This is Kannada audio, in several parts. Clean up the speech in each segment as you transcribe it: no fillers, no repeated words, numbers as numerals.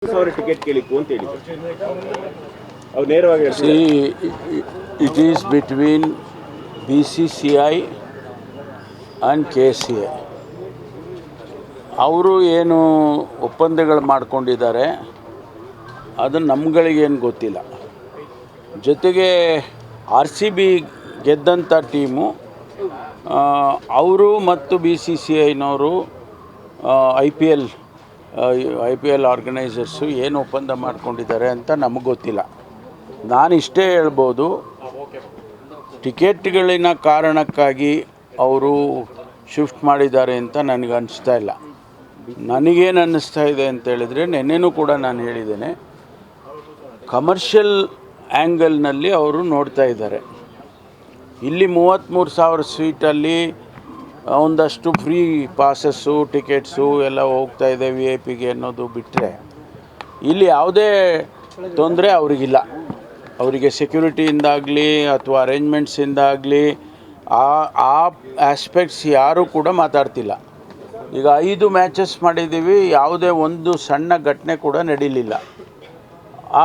ಟಿಕೆಟ್ ಕೇಳಿತ್ತು ಅಂತ ಹೇಳಿ ಅವ್ರು ನೇರವಾಗಿ it is between BCCI and KCA. ಅವರು ಏನು ಒಪ್ಪಂದಗಳು ಮಾಡ್ಕೊಂಡಿದ್ದಾರೆ ಅದು ನಮ್ಗಳಿಗೇನು ಗೊತ್ತಿಲ್ಲ. ಜೊತೆಗೆ RCB ಗೆದ್ದಂಥ ಟೀಮು ಅವರು ಮತ್ತು BCCIನವರು IPL ಆರ್ಗನೈಸರ್ಸು ಏನು ಒಪ್ಪಂದ ಮಾಡ್ಕೊಂಡಿದ್ದಾರೆ ಅಂತ ನಮಗೆ ಗೊತ್ತಿಲ್ಲ. ನಾನು ಇಷ್ಟೇ ಹೇಳ್ಬೋದು, ಟಿಕೆಟ್ಗಳಿನ ಕಾರಣಕ್ಕಾಗಿ ಅವರು ಶಿಫ್ಟ್ ಮಾಡಿದ್ದಾರೆ ಅಂತ ನನಗೆ ಅನಿಸ್ತಾ ಇಲ್ಲ. ನನಗೇನು ಅನ್ನಿಸ್ತಾ ಇದೆ ಅಂತ ಹೇಳಿದರೆ, ನೆನ್ನೆನೂ ಕೂಡ ನಾನು ಹೇಳಿದ್ದೇನೆ, ಕಮರ್ಷಿಯಲ್ ಆ್ಯಂಗಲ್ನಲ್ಲಿ ಅವರು ನೋಡ್ತಾ ಇದ್ದಾರೆ. ಇಲ್ಲಿ 33,000 ಸೀಟಲ್ಲಿ ಒಂದಷ್ಟು ಫ್ರೀ ಪಾಸಸ್ಸು ಟಿಕೆಟ್ಸು ಎಲ್ಲ ಹೋಗ್ತಾ ಇದೆ VIP ಅನ್ನೋದು ಬಿಟ್ಟರೆ, ಇಲ್ಲಿ ಯಾವುದೇ ತೊಂದರೆ ಅವರಿಗಿಲ್ಲ. ಅವರಿಗೆ ಸೆಕ್ಯೂರಿಟಿಯಿಂದಾಗಲಿ ಅಥವಾ ಅರೇಂಜ್ಮೆಂಟ್ಸಿಂದಾಗಲಿ ಆ ಆಸ್ಪೆಕ್ಟ್ಸ್ ಯಾರೂ ಕೂಡ ಮಾತಾಡ್ತಿಲ್ಲ. ಈಗ 5 ಮ್ಯಾಚಸ್ ಮಾಡಿದ್ದೀವಿ, ಯಾವುದೇ ಒಂದು ಸಣ್ಣ ಘಟನೆ ಕೂಡ ನಡೀಲಿಲ್ಲ.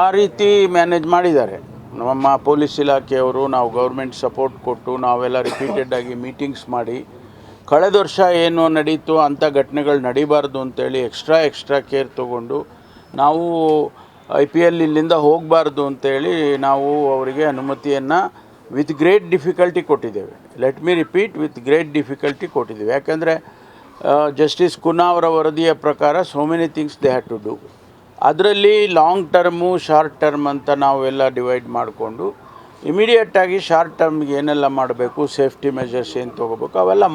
ಆ ರೀತಿ ಮ್ಯಾನೇಜ್ ಮಾಡಿದ್ದಾರೆ ನಮ್ಮ ಪೊಲೀಸ್ ಇಲಾಖೆಯವರು. ನಾವು ಗೌರ್ಮೆಂಟ್ ಸಪೋರ್ಟ್ ಕೊಟ್ಟು ನಾವೆಲ್ಲ ರಿಪೀಟೆಡಾಗಿ ಮೀಟಿಂಗ್ಸ್ ಮಾಡಿ, ಕಳೆದ ವರ್ಷ ಏನು ನಡೀತು ಅಂಥ ಘಟನೆಗಳು ನಡೀಬಾರ್ದು ಅಂತೇಳಿ ಎಕ್ಸ್ಟ್ರಾ ಕೇರ್ ತೊಗೊಂಡು ನಾವು IPL ಇಲ್ಲಿಂದ ಹೋಗಬಾರ್ದು ಅಂತೇಳಿ ನಾವು ಅವರಿಗೆ ಅನುಮತಿಯನ್ನು ವಿತ್ ಗ್ರೇಟ್ ಡಿಫಿಕಲ್ಟಿ ಕೊಟ್ಟಿದ್ದೇವೆ. Let me repeat, with great difficulty ಕೊಟ್ಟಿದ್ದೇವೆ. ಯಾಕೆಂದರೆ ಜಸ್ಟಿಸ್ ಕುನ್ನಾ ಅವರ ವರದಿಯ ಪ್ರಕಾರ so many things they had to do. ಅದರಲ್ಲಿ ಲಾಂಗ್ ಟರ್ಮು ಶಾರ್ಟ್ ಟರ್ಮ್ ಅಂತ ನಾವೆಲ್ಲ ಡಿವೈಡ್ ಮಾಡಿಕೊಂಡು ಇಮಿಡಿಯೇಟಾಗಿ ಶಾರ್ಟ್ ಟರ್ಮ್ಗೆ ಏನೆಲ್ಲ ಮಾಡಬೇಕು, ಸೇಫ್ಟಿ ಮೆಜರ್ಸ್ ಏನು ತೊಗೋಬೇಕು ಅವೆಲ್ಲ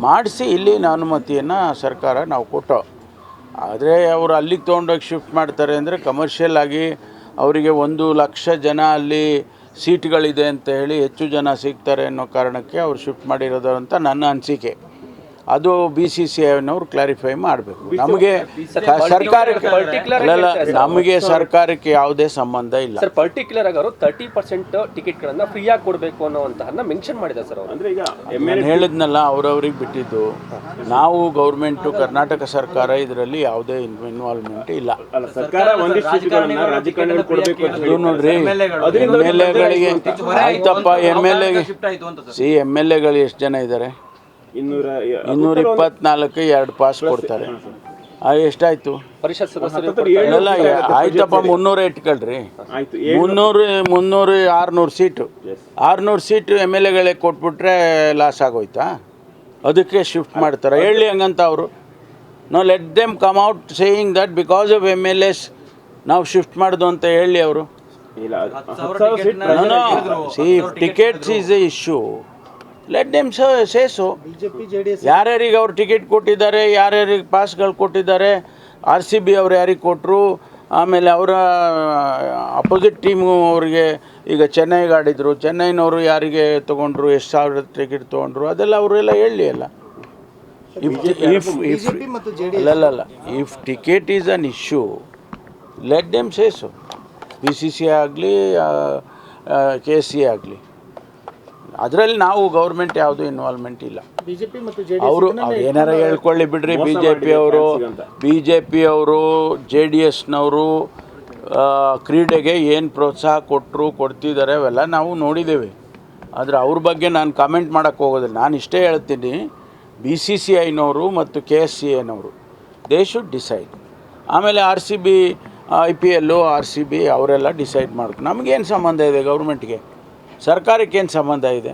ಮಾಡಿಸಿ ಇಲ್ಲಿನ ಅನುಮತಿಯನ್ನು ಸರ್ಕಾರ ನಾವು ಕೊಟ್ಟೋ. ಆದರೆ ಅವರು ಅಲ್ಲಿಗೆ ತೊಗೊಂಡೋಗಿ ಶಿಫ್ಟ್ ಮಾಡ್ತಾರೆ ಅಂದರೆ ಕಮರ್ಷಿಯಲ್ ಆಗಿ ಅವರಿಗೆ 1,00,000 ಜನ ಅಲ್ಲಿ ಸೀಟ್ಗಳಿದೆ ಅಂತ ಹೇಳಿ ಹೆಚ್ಚು ಜನ ಸಿಗ್ತಾರೆ ಅನ್ನೋ ಕಾರಣಕ್ಕೆ ಅವ್ರು ಶಿಫ್ಟ್ ಮಾಡಿರೋದು ಅಂತ ನನ್ನ ಅನಿಸಿಕೆ. ಅದು BCCIನವರು ಕ್ಲಾರಿಫೈ ಮಾಡಬೇಕು. ನಮಗೆ ಸರ್ಕಾರಕ್ಕೆ ಯಾವುದೇ ಸಂಬಂಧ ಇಲ್ಲ. ಸರ್, ಪರ್ಟಿಕ್ಯುಲರ್ ಆಗಿ ಅವರು 30% ಟಿಕೆಟ್ಗಳನ್ನು ಫ್ರೀಯಾಗಿ ಕೊಡಬೇಕು ಅನ್ನೋವಂತಹನ್ನ ಮೆನ್ಷನ್ ಮಾಡಿದ್ದಾರೆ ಸರ್. ಅಂದರೆ ಈಗ ನಾನು ಹೇಳಿದ್ನಲ್ಲ, ಅವ್ರವ್ರಿಗೆ ಬಿಟ್ಟಿದ್ದು. ನಾವು ಗೌರ್ಮೆಂಟು, ಕರ್ನಾಟಕ ಸರ್ಕಾರ ಇದರಲ್ಲಿ ಯಾವುದೇ ಇನ್ವಾಲ್ವ್ಮೆಂಟ್ ಇಲ್ಲ. ಇದು ನೋಡ್ರಿ, MLAಗಳಿಗೆ ಆಯ್ತಪ್ಪ, MLAಗಳು ಎಷ್ಟು ಜನ ಇದ್ದಾರೆ? 224 2 ಪಾಸ್ ಕೊಡ್ತಾರೆ. ಎಷ್ಟಾಯಿತು? ಪರಿಷತ್ ಸದಸ್ಯರು ಎಲ್ಲ ಆಯ್ತಪ್ಪ, 300 ಇಟ್ಕೊಳ್ರಿ. 300 600 ಸೀಟು 600 ಸೀಟು MLAಗಳಿಗೆ ಕೊಟ್ಬಿಟ್ರೆ ಲಾಸ್ ಆಗೋಯ್ತಾ? ಅದಕ್ಕೆ ಶಿಫ್ಟ್ ಮಾಡ್ತಾರೆ. ಹೇಳಿ ಹಂಗಂತ ಅವರು. ನಾವು let them come out saying that because of MLAs ನಾವು ಶಿಫ್ಟ್ ಮಾಡ್ದು ಅಂತ ಹೇಳಿ ಅವರು. Tickets is A issue. Let them say so. ಯಾರ್ಯಾರಿಗೆ ಅವ್ರು ಟಿಕೆಟ್ ಕೊಟ್ಟಿದ್ದಾರೆ, ಯಾರ್ಯಾರಿಗೆ ಪಾಸ್ಗಳು ಕೊಟ್ಟಿದ್ದಾರೆ, RCB ಅವ್ರು ಯಾರಿಗೆ ಕೊಟ್ಟರು, ಆಮೇಲೆ ಅವರ ಅಪೋಸಿಟ್ ಟೀಮು ಅವ್ರಿಗೆ ಈಗ ಚೆನ್ನೈಗೆ ಆಡಿದರು, ಚೆನ್ನೈನವರು ಯಾರಿಗೆ ತೊಗೊಂಡ್ರು, ಎಷ್ಟು ಸಾವಿರ ಟಿಕೆಟ್ ತೊಗೊಂಡ್ರು, ಅದೆಲ್ಲ ಅವರೆಲ್ಲ ಹೇಳಿ ಅಲ್ಲ. If ticket is an issue, let them say so. BCCI ಆಗಲಿ KCA ಆಗಲಿ, ಅದರಲ್ಲಿ ನಾವು ಗೌರ್ಮೆಂಟ್ ಯಾವುದೂ ಇನ್ವಾಲ್ವ್ಮೆಂಟ್ ಇಲ್ಲ. ಅವರು ಏನಾರ ಹೇಳ್ಕೊಳ್ಳಿ ಬಿಡ್ರಿ. BJP ಅವರು JDSನವರು ಕ್ರೀಡೆಗೆ ಏನು ಪ್ರೋತ್ಸಾಹ ಕೊಡ್ತಿದ್ದಾರೆ ಅವೆಲ್ಲ ನಾವು ನೋಡಿದ್ದೇವೆ. ಆದರೆ ಅವ್ರ ಬಗ್ಗೆ ನಾನು ಕಾಮೆಂಟ್ ಮಾಡೋಕ್ಕೆ ಹೋಗೋದಿಲ್ಲ. ನಾನು ಇಷ್ಟೇ ಹೇಳ್ತೀನಿ, BCCIನವರು ಮತ್ತು KCAನವರು ದೇ ಶುಡ್ ಡಿಸೈಡ್. ಆಮೇಲೆ RCB IPL RCB ಅವರೆಲ್ಲ ಡಿಸೈಡ್ ಮಾಡ್ಕೊಂಡು, ನಮಗೇನು ಸಂಬಂಧ ಇದೆ? ಗೌರ್ಮೆಂಟ್ಗೆ ಸರ್ಕಾರಕ್ಕೇನು ಸಂಬಂಧ ಇದೆ?